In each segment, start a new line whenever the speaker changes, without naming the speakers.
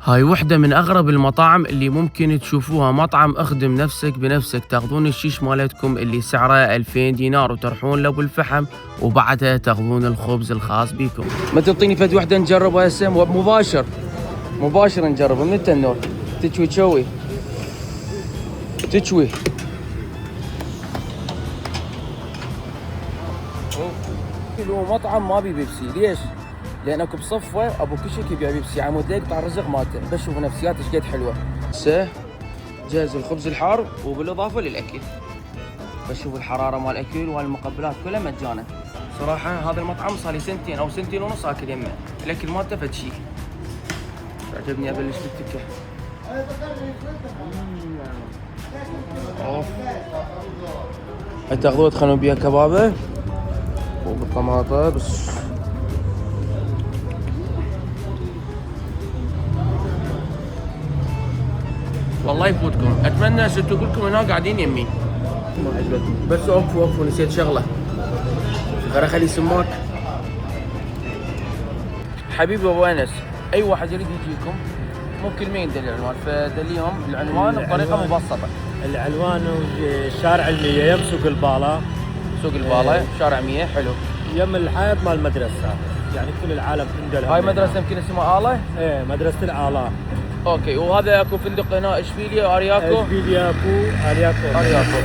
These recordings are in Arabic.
هاي وحدة من أغرب المطاعم اللي ممكن تشوفوها. مطعم اخدم نفسك بنفسك، تاخذون الشيش مالتكم اللي سعره 2000 دينار وترحون له بالفحم، وبعدها تاخذون الخبز الخاص بيكم. ما تعطيني فد وحدة نجربها هسه مباشر نجربها من التنور. تشوي هو مطعم ما بي بيبسي. ليش؟ لان اكو بصفه ابو كشك يبيع بيبسي، عمود يقطع الرزق مالته. بشوف نفسيات ايش قد حلوه. هسه جهز الخبز الحار وبالاضافه للاكل. بشوف الحراره مال الاكل والمقبلات كلها مجانا. صراحه هذا المطعم صار لي سنتين او سنتين ونص اكل يمه، الاكل مالته فد شيء عجبني. ابلش بالتكه. اوف، تاخذوها تخلون بيها كبابه وبالطماطه بس. والله يفوتكم. اتمنى ستوا كلكم هنا قاعدين يمي. ما عجبتني. بس وقفوا نسيت شغله. غير خلي سماك. حبيبي ابو انس، اي واحد يريد يجيكم ممكن ما يندل العنوان، فدليهم العنوان بطريقه مبسطه.
العنوان شارع المية، يم سوق الباله.
سوق الباله شارع 100. حلو.
يم الحيط مال المدرسه، يعني كل العالم عنده.
هاي مدرسه يمكن اسمها آلة.
ايه، مدرسه الآلاء.
اوكي. وهذا اكو فندق هنا اشبيليا ارياكو.
ارياكو.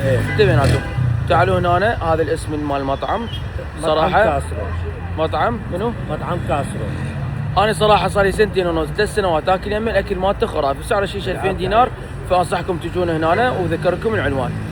ايه. انتبهوا تعالوا هنا. هذا الاسم مال المطعم صراحه.
مطعم كاسرو.
مطعم منو؟
مطعم كاسرو.
انا صراحه صار لي سنتين ونص 3 سنوات اكل يمي. الاكل مالته خرافي. سعر الشيشه 2000 دينار. فانصحكم تجون هنا وذكركم العنوان.